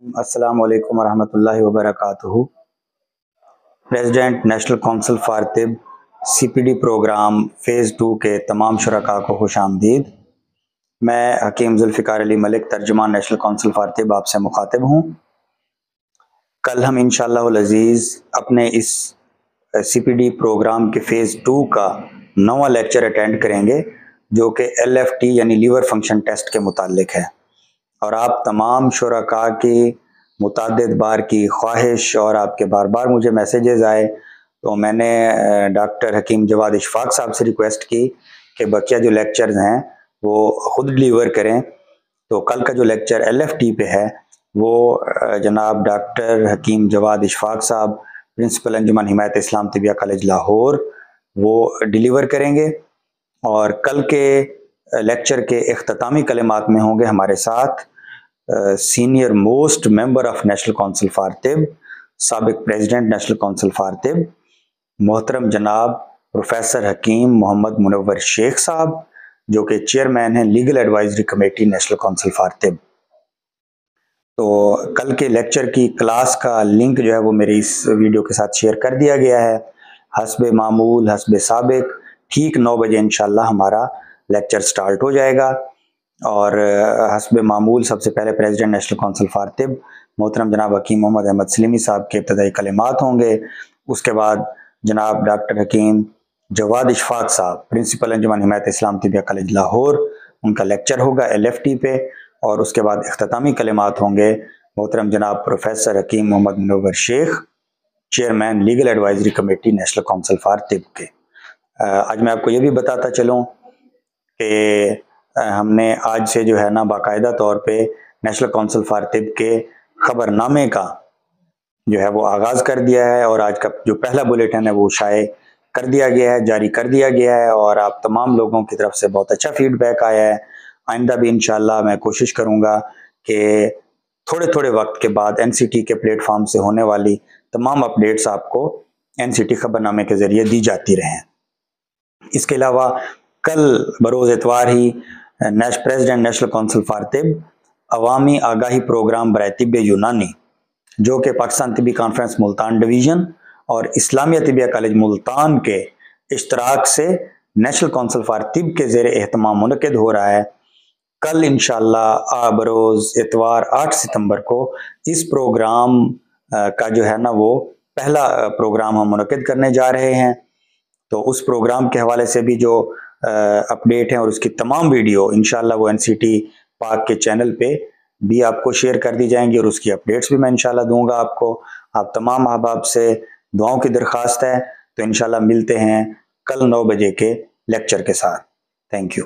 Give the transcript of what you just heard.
अस्सलाम वालेकुम वरहमतुल्लाहि वबरकातुहू। प्रेसिडेंट नेशनल काउंसिल फॉर तिब CPD प्रोग्राम फ़ेज़ 2 के तमाम शुरका को खुश आमदीद। मैं हकीम जुल्फ़िकार अली मलिक, तर्जुमान नेशनल काउंसिल फॉर तिब, आपसे मुखातिब हूँ। कल हम इंशाअल्लाह अज़ीज़ अपने इस CPD प्रोग्राम के फ़ेज़ 2 का 9वां लेक्चर अटेंड करेंगे, जो कि LFT यानी लीवर फंक्शन टेस्ट के मुतालिक है। और आप तमाम शुरका की मुतअद्दिद बार की ख्वाहिश और आपके बार बार मुझे मैसेजेस आए, तो मैंने डॉक्टर हकीम जवाद इशफाक साहब से रिक्वेस्ट की कि बकिया जो लेक्चर्स हैं वो ख़ुद डिलीवर करें। तो कल का जो लेक्चर LFT पे है वो जनाब डॉक्टर हकीम जवाद इशफाक साहब, प्रिंसिपल अंजुमन हिमायत इस्लाम तिबिया कॉलेज लाहौर, वो डिलीवर करेंगे। और कल के लेक्चर के इख्तितामी कलिमात में होंगे हमारे साथ senior most member of national council for तिब, साबिक प्रेसिडेंट नेशनल काउंसिल फॉर तिब, मोहतरम जनाब प्रोफेसर हकीम मोहम्मद मुनव्वर शेख साहब, जो कि चेयरमैन हैं legal advisory committee national council for तिब। तो कल के लेक्चर की क्लास का लिंक जो है वो मेरे इस वीडियो के साथ शेयर कर दिया गया है। हस्बे मामूल हस्बे साबिक ठीक 9 बजे इंशाल्लाह हमारा लेक्चर स्टार्ट हो जाएगा। और हस्बे मामूल सबसे पहले प्रेसिडेंट नेशनल काउंसिल फॉर तिब मोहतरम जनाब हकीम मोहम्मद अहमद सलीमी साहब के इब्तदाई कलिमात होंगे। उसके बाद जनाब डॉक्टर हकीम जवाद इशफाक साहब, प्रिंसिपल अंजुमन हिमायत इस्लाम तिबिया कॉलेज लाहौर, उनका लेक्चर होगा LFT पे। और उसके बाद इख्तितामी कलिमात होंगे मोहतरम जनाब professor Hakeem Mohammad Munawwar Sheikh, chairman legal advisory committee national council for तिब के। आज मैं आपको ये भी बताता चलूँ कि हमने आज से जो है ना बाकायदा तौर पे नेशनल काउंसिल फॉर तिब के खबरनामे का जो है वो आगाज़ कर दिया है। और आज का जो पहला बुलेटिन है वो शाये कर दिया गया है, जारी कर दिया गया है। और आप तमाम लोगों की तरफ से बहुत अच्छा फीडबैक आया है। आइंदा भी इंशाअल्लाह मैं कोशिश करूँगा कि थोड़े थोड़े वक्त के बाद NCT के प्लेटफॉर्म से होने वाली तमाम अपडेट्स आपको NCT खबरनामे के ज़रिए दी जाती रहें। इसके अलावा कल बरोज़ इतवार ही प्रेसिडेंट नेशनल काउंसिल फॉर तिब अवामी आगाही प्रोग्राम बराए तिब यूनानी, जो कि पाकिस्तान तिबी कॉन्फ्रेंस मुल्तान डिवीज़न और इस्लामिया तिबिया कॉलेज मुल्तान के इश्तराक से नेशनल काउंसिल फॉर तिब के ज़ेर एहतमाम मुनक़िद हो रहा है। कल इंशाअल्लाह बरोज़ इतवार 8 सितंबर को इस प्रोग्राम का जो है ना वो पहला प्रोग्राम हम मुनक़िद करने जा रहे हैं। तो उस प्रोग्राम के हवाले से भी जो अपडेट हैं और उसकी तमाम वीडियो इंशाअल्लाह वो NCT पाक के चैनल पे भी आपको शेयर कर दी जाएंगी और उसकी अपडेट्स भी मैं इंशाअल्लाह दूंगा आपको। आप तमाम अहबाब से दुआओं की दरख्वास्त है। तो इंशाअल्लाह मिलते हैं कल 9 बजे के लेक्चर के साथ। Thank you.